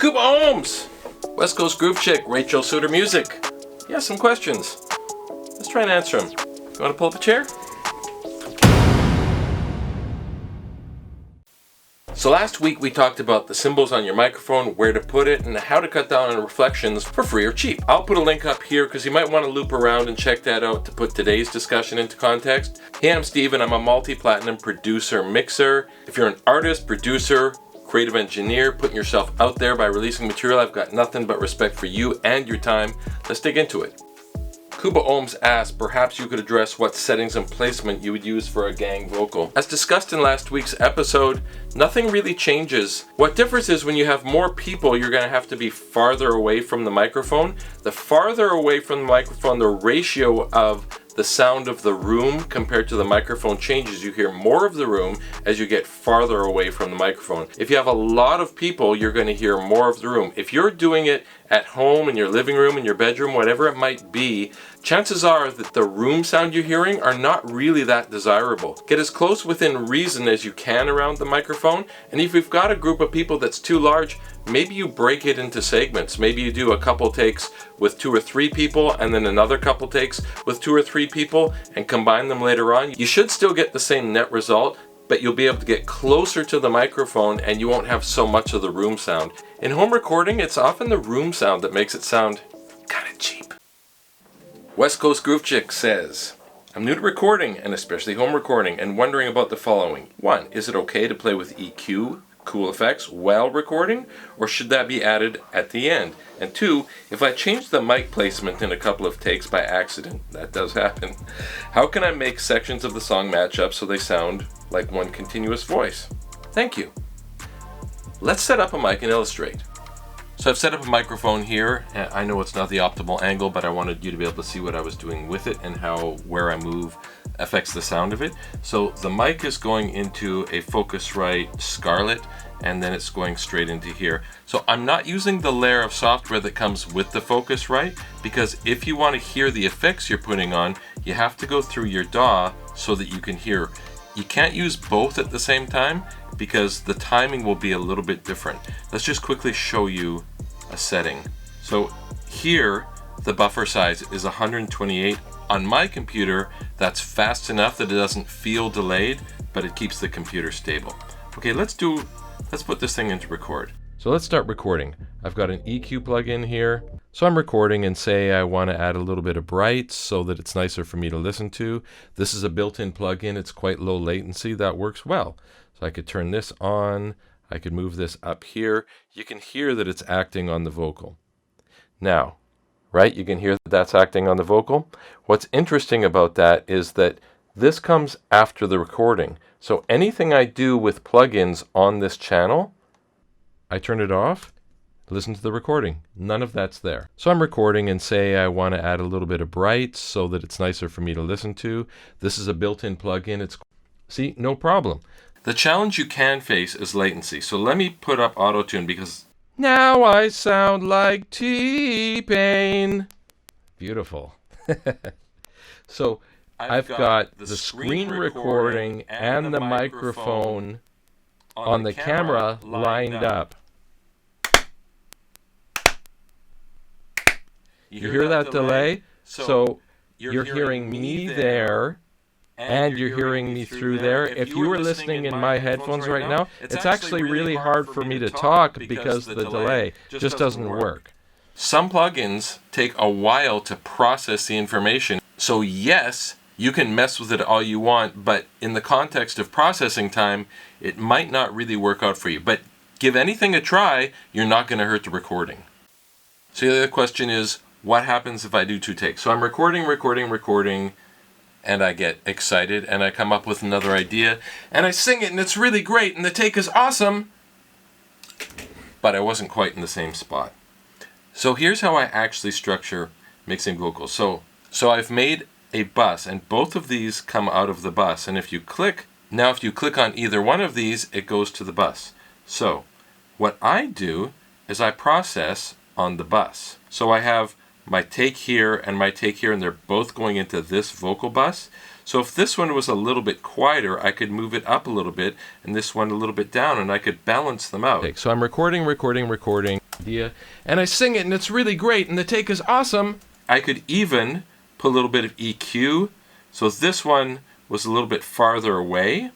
Cuba Holmes! West Coast Groove Chick, Rachel Suter Music. Yeah, some questions. Let's try and answer them. You want to pull up a chair? So last week we talked about the symbols on your microphone, where to put it, and how to cut down on reflections for free or cheap. I'll put a link up here because you might want to loop around and check that out to put today's discussion into context. Hey, I'm Steve and I'm a multi-platinum producer mixer. If you're an artist, producer, creative engineer, putting yourself out there by releasing material, I've got nothing but respect for you and your time. Let's dig into it. Cuba Ohms asked, perhaps you could address what settings and placement you would use for a gang vocal. As discussed in last week's episode, nothing really changes. What differs is when you have more people, you're going to have to be farther away from the microphone. The farther away from the microphone, the ratio of the sound of the room compared to the microphone changes. You hear more of the room as you get farther away from the microphone. If you have a lot of people, you're going to hear more of the room. If you're doing it at home, in your living room, in your bedroom, whatever it might be, chances are that the room sound you're hearing are not really that desirable. Get as close within reason as you can around the microphone, and if you've got a group of people that's too large, maybe you break it into segments. Maybe you do a couple takes with 2 or 3 people and then another couple takes with 2 or 3 people and combine them later on. You should still get the same net result, but you'll be able to get closer to the microphone and you won't have so much of the room sound. In home recording, it's often the room sound that makes it sound kind of cheap. West Coast Groove Chick says, I'm new to recording and especially home recording and wondering about the following. 1, is it okay to play with EQ, cool effects, while recording, or should that be added at the end? And 2, if I change the mic placement in a couple of takes by accident, that does happen, how can I make sections of the song match up so they sound like one continuous voice? Thank you. Let's set up a mic and illustrate. So I've set up a microphone here. I know it's not the optimal angle, but I wanted you to be able to see what I was doing with it and how where I move affects the sound of it. So the mic is going into a Focusrite Scarlett, and then it's going straight into here. So I'm not using the layer of software that comes with the Focusrite, because if you want to hear the effects you're putting on, you have to go through your DAW so that you can hear. You can't use both at the same time because the timing will be a little bit different. Let's just quickly show you a setting. So here the buffer size is 128. On my computer, that's fast enough that it doesn't feel delayed, but it keeps the computer stable. Okay, let's put this thing into record. So let's start recording. I've got an EQ plugin here. So I'm recording and say I want to add a little bit of bright so that it's nicer for me to listen to. This is a built-in plugin. It's quite low latency. That works well. So I could turn this on. I could move this up here. You can hear that it's acting on the vocal. Now, right, you can hear that that's acting on the vocal. What's interesting about that is that this comes after the recording. So anything I do with plugins on this channel, I turn it off, listen to the recording. None of that's there. So I'm recording and say I want to add a little bit of bright so that it's nicer for me to listen to. This is a built-in plugin. See, no problem. The challenge you can face is latency. So let me put up auto-tune because now I sound like T-Pain. Beautiful. So I've got the screen recording and the microphone on the camera lined up. You hear that delay? So you're hearing me there and you're hearing me through there. If you were listening in my headphones right now, it's actually really hard for me to talk because the delay just doesn't work. Some plugins take a while to process the information. So yes, you can mess with it all you want, but in the context of processing time, it might not really work out for you. But give anything a try, you're not going to hurt the recording. So the other question is, what happens if I do 2 takes? So I'm recording, and I get excited, and I come up with another idea, and I sing it, and it's really great, and the take is awesome, but I wasn't quite in the same spot. So here's how I actually structure mixing vocals. So I've made a bus, and both of these come out of the bus, and if you click on either one of these, it goes to the bus. So what I do is I process on the bus. So I have my take here and my take here, and they're both going into this vocal bus. So if this one was a little bit quieter, I could move it up a little bit, and this one a little bit down, and I could balance them out. Okay, so I'm recording, and I sing it and it's really great and the take is awesome. I could even put a little bit of EQ. So this one was a little bit farther away,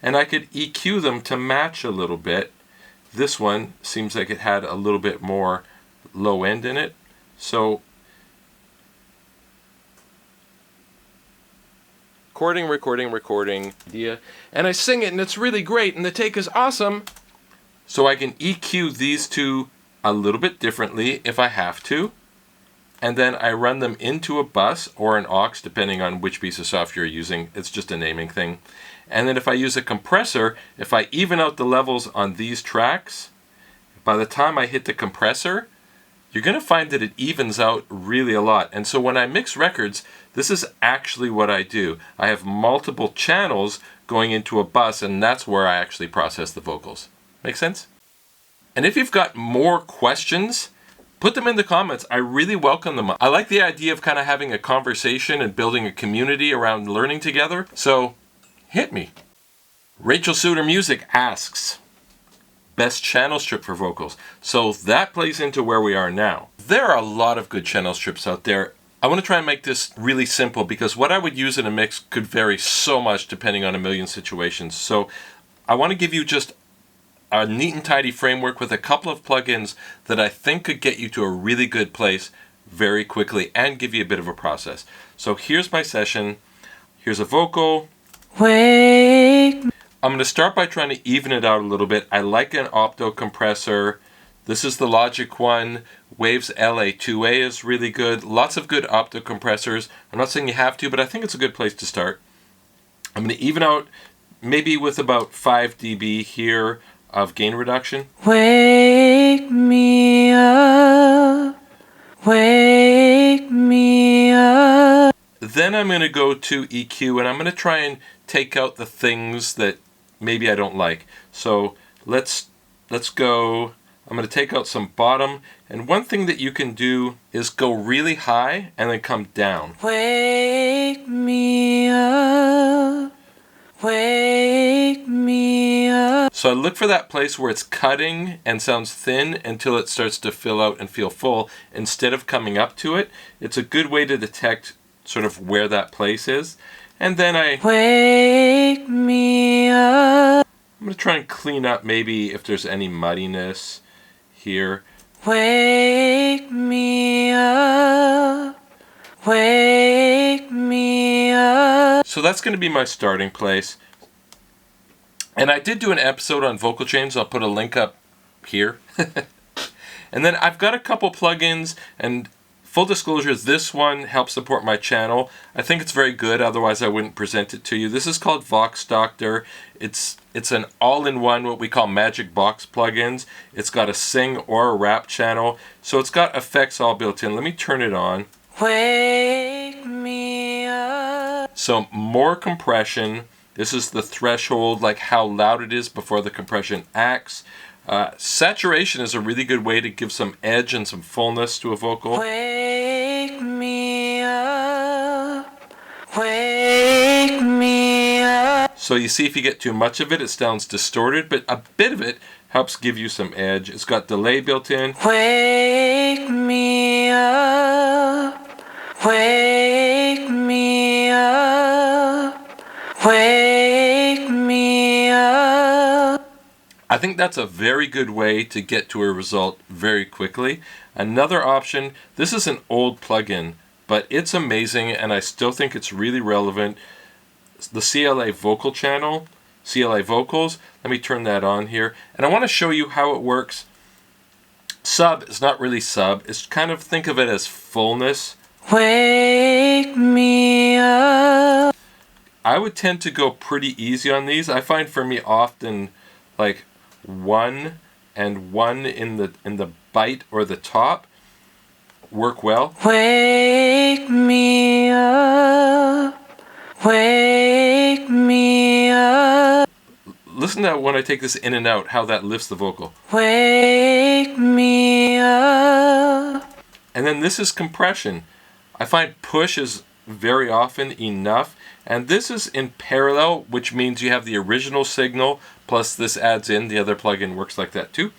and I could EQ them to match a little bit. This one seems like it had a little bit more low end in it. So recording, and I sing it and it's really great and the take is awesome. So I can EQ these two a little bit differently if I have to, and then I run them into a bus or an aux depending on which piece of software you're using. It's just a naming thing. And then if I use a compressor, if I even out the levels on these tracks, by the time I hit the compressor, you're going to find that it evens out really a lot. And so when I mix records, this is actually what I do. I have multiple channels going into a bus, and that's where I actually process the vocals. Make sense? And if you've got more questions, put them in the comments. I really welcome them. I like the idea of kind of having a conversation and building a community around learning together. So hit me. Rachel Suter Music asks, best channel strip for vocals. So that plays into where we are now. There are a lot of good channel strips out there. I want to try and make this really simple because what I would use in a mix could vary so much depending on a million situations. So I want to give you just a neat and tidy framework with a couple of plugins that I think could get you to a really good place very quickly and give you a bit of a process. So here's my session. Here's a vocal. Wake. I'm going to start by trying to even it out a little bit. I like an opto compressor. This is the Logic one. Waves LA2A is really good. Lots of good opto compressors. I'm not saying you have to, but I think it's a good place to start. I'm going to even out maybe with about 5 dB here of gain reduction. Wake me up. Wake me up. Then I'm going to go to EQ and I'm going to try and take out the things that maybe I don't like. So let's go. I'm going to take out some bottom, and one thing that you can do is go really high and then come down. Wake me up. Wake me up. So I look for that place where it's cutting and sounds thin until it starts to fill out and feel full instead of coming up to it. It's a good way to detect sort of where that place is. And then I wake me up. I'm going to try and clean up maybe if there's any muddiness here. Wake me up. Wake me up. So that's going to be my starting place. And I did do an episode on vocal chains. I'll put a link up here. And then I've got a couple plugins, and full disclosure, this one helps support my channel. I think it's very good, otherwise I wouldn't present it to you. This is called Vox Doctor. It's an all-in-one, what we call magic box plugins. It's got a sing or a rap channel, so it's got effects all built in. Let me turn it on. Wake me up. So more compression. This is the threshold, like how loud it is before the compression acts. Saturation is a really good way to give some edge and some fullness to a vocal. Wake me up. Wake me up. So you see, if you get too much of it, it sounds distorted, but a bit of it helps give you some edge. It's got delay built in. Wake me up. Wake me up. Wake me up. I think that's a very good way to get to a result very quickly. Another option, this is an old plugin, but it's amazing and I still think it's really relevant. The CLA vocal channel, CLA vocals. Let me turn that on here. And I want to show you how it works. Sub is not really sub. It's kind of, think of it as fullness. Wake me up. I would tend to go pretty easy on these. I find for me often like 1 and 1 in the bite or the top work well. Wake me up. Wake me up. Listen to when I take this in and out, how that lifts the vocal. Wake me up. And then this is compression. I find push is very often enough, and this is in parallel, which means you have the original signal plus this adds in. The other plugin works like that too.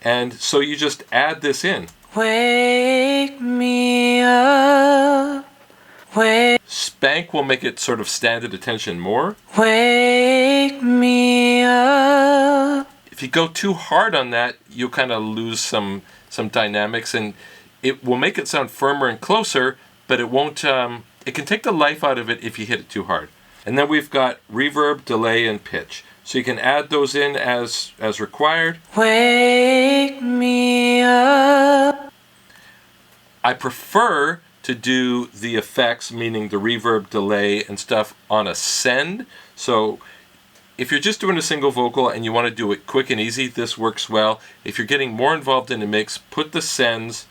And so you just add this in. Wake me up. Spank will make it sort of stand at attention more. Wake me up. If you go too hard on that, you'll kind of lose some dynamics, and it will make it sound firmer and closer, but it won't, it can take the life out of it if you hit it too hard. And then we've got reverb, delay, and pitch. So you can add those in as required. Wake me up. I prefer to do the effects, meaning the reverb, delay, and stuff on a send. So if you're just doing a single vocal and you want to do it quick and easy, this works well. If you're getting more involved in the mix, put the sends,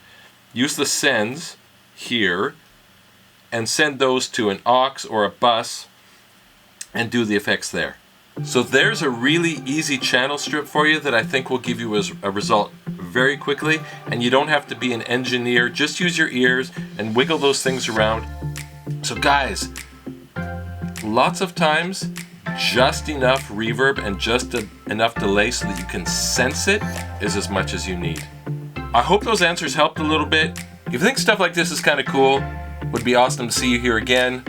use the sends here, and send those to an aux or a bus and do the effects there. So there's a really easy channel strip for you that I think will give you a result very quickly, and you don't have to be an engineer. Just use your ears and wiggle those things around. So guys, lots of times, just enough reverb and just enough delay so that you can sense it is as much as you need. I hope those answers helped a little bit. If you think stuff like this is kind of cool, would be awesome to see you here again.